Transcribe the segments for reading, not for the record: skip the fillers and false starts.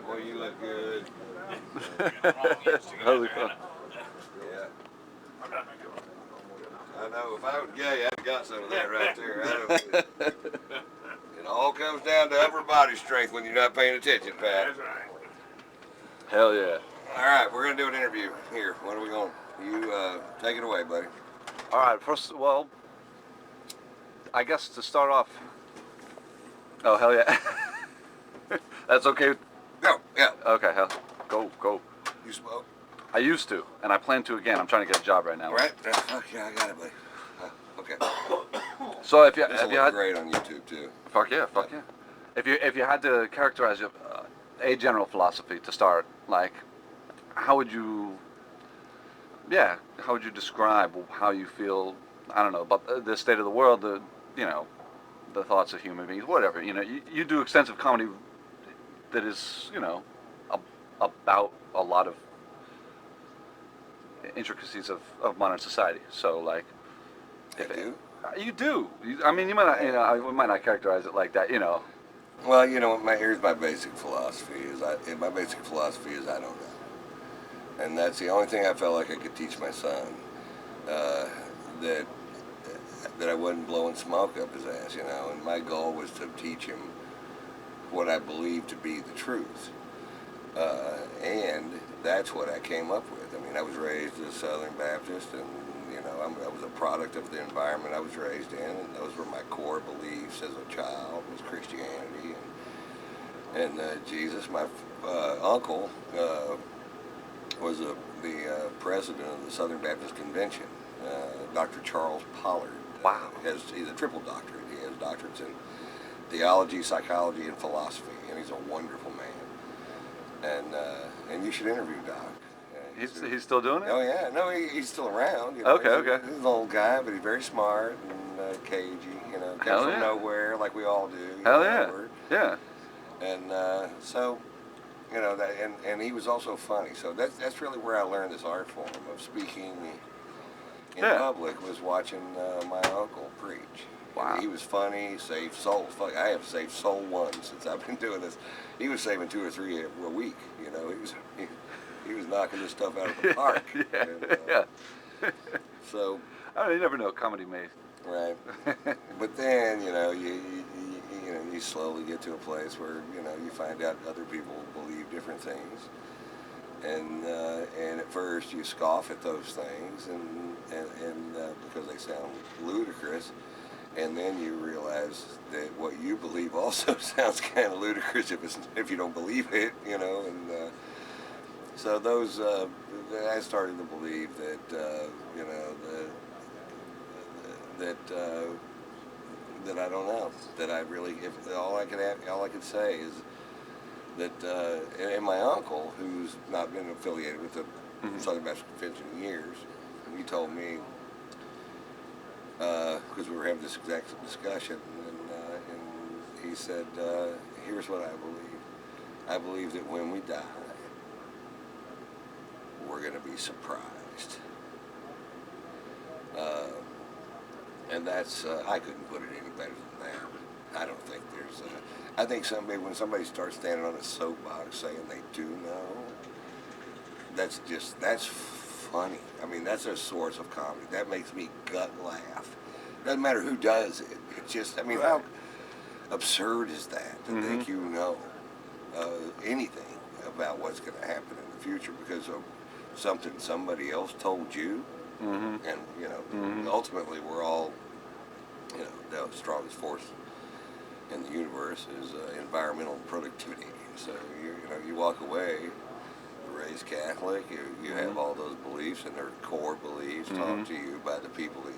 Boy, you look good. Holy fuck. Yeah. I know. If I was gay, I'd got some of that right there. It all comes down to upper body strength when you're not paying attention, Pat. That's right. Hell yeah. All right, we're gonna do an interview here. What are we going? You take it away, buddy. All right. First, well, I guess to start off. Oh hell yeah. That's okay. Go. Yeah. Okay. Hell. Go. You smoke? I used to, and I plan to again. I'm trying to get a job right now. Right? Fuck yeah, I got it, buddy. Okay. So if you This will have you look had great on YouTube too. fuck yeah. If you had to characterize a general philosophy to start, like, how would you describe how you feel? I don't know about the state of the world, the thoughts of human beings, whatever. You do extensive comedy that is about a lot of intricacies of modern society. So like, you do. I mean, you might not. We might not characterize it like that. Well, here's my basic philosophy my basic philosophy is I don't know, and that's the only thing I felt like I could teach my son. That I wasn't blowing smoke up his ass, and my goal was to teach him what I believe to be the truth, and that's what I came up with. I mean, I was raised as a Southern Baptist, and I was a product of the environment I was raised in, and those were my core beliefs as a child, was Christianity and Jesus. My uncle was the president of the Southern Baptist Convention, Dr. Charles Pollard. Wow. He's a triple doctorate. He has doctorates in theology, psychology, and philosophy, and he's a wonderful man. And you should interview Doc. He's still doing it? Oh yeah, no, he's still around. Okay. He's an old guy, but he's very smart and cagey. Comes from nowhere like we all do. Hell yeah. Yeah. And so, and he was also funny. So that's really where I learned this art form of speaking in public, was watching my uncle preach. Wow. And he was funny, saved souls. Fuck, I have saved soul one since I've been doing this. He was saving 2 or 3 a week. He was knocking this stuff out of the park. So. I mean, you never know. Comedy may. Right. But then you slowly get to a place where you find out other people believe different things, and at first you scoff at those things, and because they sound ludicrous. And then you realize that what you believe also sounds kind of ludicrous if you don't believe it, and so those I started to believe that that I don't know, that I really, all I could say is that and my uncle, who's not been affiliated with the Southern Baptist Convention in years, he told me, because we were having this exact discussion, and he said, here's what I believe. I believe that when we die, we're going to be surprised. And that's, I couldn't put it any better than that. I don't think there's, I think when somebody starts standing on a soapbox saying they do know, that's funny. I mean, that's a source of comedy. That makes me gut laugh. Doesn't matter who does it. It's just, I mean, how absurd is that to think you know anything about what's going to happen in the future because of something somebody else told you? And, ultimately we're all, the strongest force in the universe is environmental productivity. So, you walk away, raised Catholic, you have all those beliefs, and they're core beliefs taught to you by the people that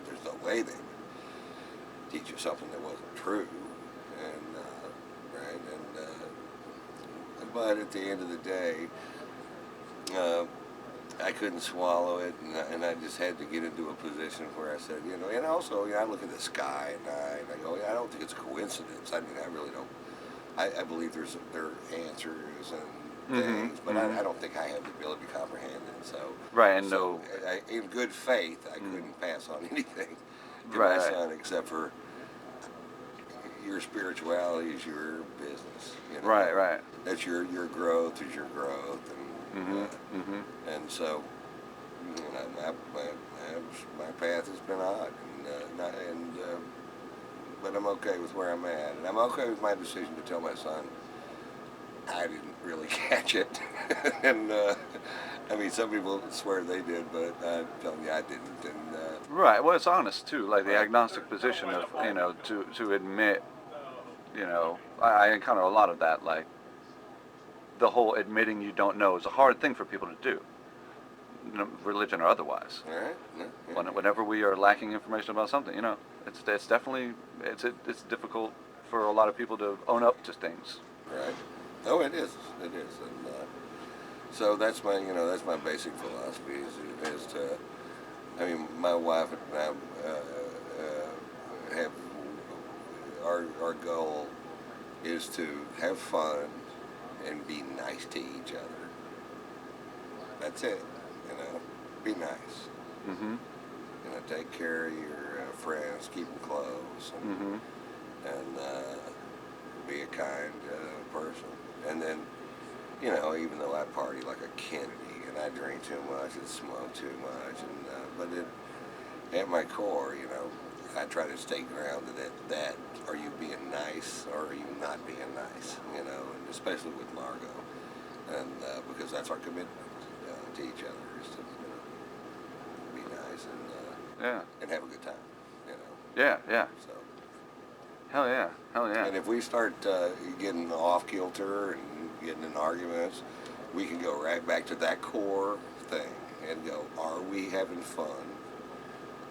there's no way they would teach you something that wasn't true. And, right, and, but at the end of the day, I couldn't swallow it, and I just had to get into a position where I said, and also, I look at the sky at night, and I go, I don't think it's a coincidence. I mean, I really don't. I believe there are answers and things, but I don't think I have the ability to comprehend it. So, in good faith, I couldn't pass on anything to my son except for your spirituality is your business. You know? Right. That's your growth is your growth, Mhm. Mhm. and so you know, my path has been odd, but I'm okay with where I'm at, and I'm okay with my decision to tell my son I didn't really catch it, and I mean some people swear they did, but I'm telling you I didn't, and Right. Well, it's honest too, like the right, agnostic position of to admit, I encounter a lot of that, like the whole admitting you don't know is a hard thing for people to do, religion or otherwise. all right, yeah, yeah, Whenever we are lacking information about something, it's definitely it's difficult for a lot of people to own up to things. right. Oh, it is, and so that's my that's my basic philosophy is to. I mean, my wife and I have our goal is to have fun and be nice to each other. That's it. You know, be nice. Mhm. Take care of your friends, keep them close, Mhm. and be a kind person. And then, even though I party like a Kennedy and I drink too much and smoke too much, at my core, I try to stay grounded at that. Are you being nice or are you not being nice? And especially with Margot, and because that's our commitment to each other is to be nice Yeah. and have a good time. You know, Yeah. Yeah. so. Hell yeah. Hell yeah. And if we start getting off kilter and getting in arguments, we can go right back to that core thing and go, are we having fun?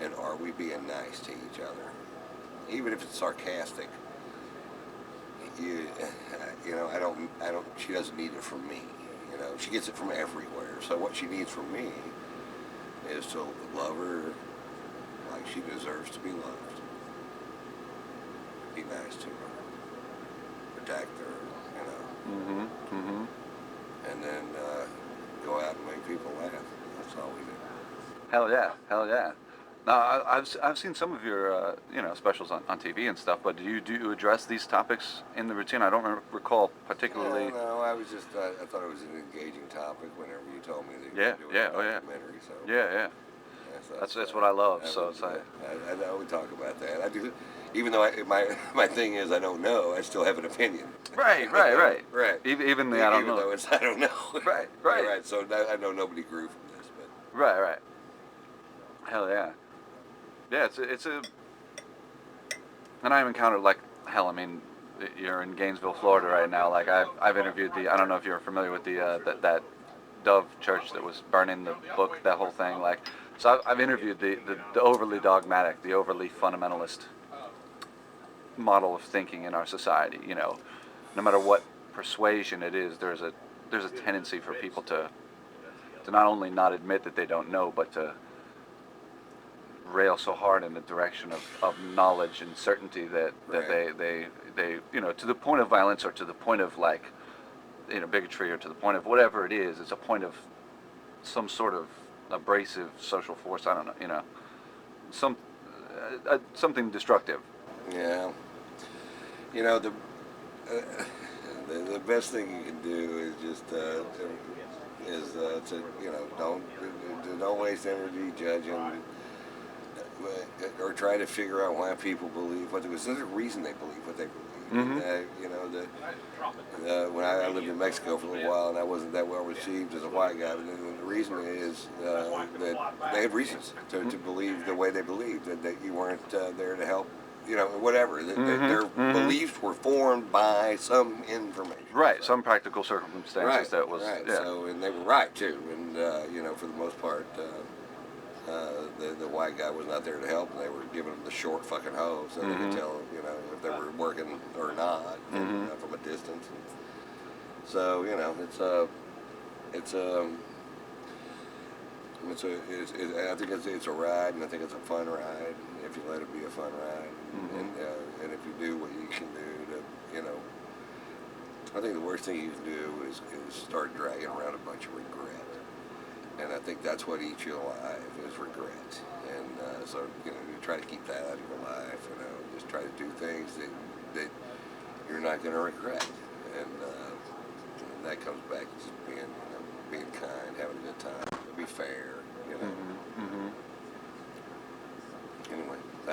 And are we being nice to each other? Even if it's sarcastic, you, she doesn't need it from me. She gets it from everywhere. So what she needs from me is to love her like she deserves to be loved. Be nice to her. Protect her, Mhm. Mhm. and then go out and make people laugh. That's all we do. Hell yeah. Hell yeah. Now, I've seen some of your specials on TV and stuff, but do you address these topics in the routine? I don't recall particularly. No, I was just, I thought it was an engaging topic whenever you told me that you Yeah. were doing Yeah. a Oh yeah. documentary, so Yeah. Yeah. I thought That's what I love. I So would, it's like, I know we talk about that. I do, even though my thing is I don't know, I still have an opinion. right. Right. Even the I don't Even know. though it's I don't know. Right. Right. So I know nobody grew from this, but Right. Hell yeah. Yeah. And I've encountered like hell. I mean, you're in Gainesville, Florida right now. Like I've interviewed the. I don't know if you're familiar with the that Dove Church that was burning the book. That whole thing. Like, so I've interviewed the overly dogmatic, the overly fundamentalist model of thinking in our society. No matter what persuasion it is, there's a tendency for people to not only not admit that they don't know, but to rail so hard in the direction of knowledge and certainty that right. they to the point of violence or to the point of like bigotry or to the point of whatever it is. It's a point of some sort of abrasive social force. I don't know. Some something destructive. Yeah. The the best thing you can do is just to don't waste energy judging or try to figure out why people believe what they believe. There's a reason they believe what they believe. Mm-hmm. When I lived in Mexico for a little while and I wasn't that well received as a white guy, but the reason is that they had reasons to believe the way they believed, that you weren't there to help, whatever. Their beliefs were formed by some information. Right, some practical circumstances that was. Right. Yeah. So, and they were right too. And for the most part, the white guy was not there to help, and they were giving them the short fucking hose so they could tell, if they were working or not from a distance. And so, I think it's a ride, and I think it's a fun ride if you let it be a fun ride, and if you do what you can do to, I think the worst thing you can do is start dragging around a bunch of regret. And I think that's what eats you alive is regret. And so, you try to keep that out of your life, just try to do things that you're not going to regret. And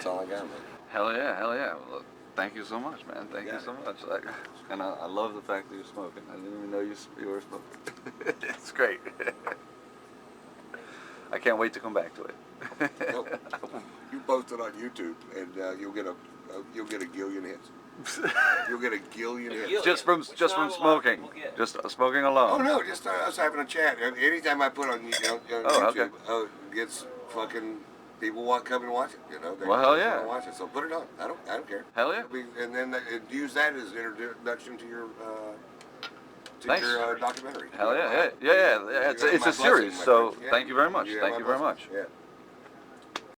That's all I got, man. Hell yeah, hell yeah. Well, thank you so much, man. Thank you got so much. And I love the fact that you're smoking. I didn't even know you were smoking. It's great. I can't wait to come back to it. Nope. You post it on YouTube, and you'll get a gillion hits. You'll get a gillion hits. just from Which just not from a lot of smoking, people get. just smoking Oh alone. no, just us having a chat. Anytime I put on, Oh, YouTube, okay. it gets fucking people want come and watch it. They Well, hell just yeah. wanna watch it. So put it on. I don't care. Hell yeah. And then use that as an introduction to your Thanks. documentary. Hell yeah, yeah. It's a My series. blessing, my So friend. Yeah. thank you very much. You have Thank my you very blessing. much. Yeah.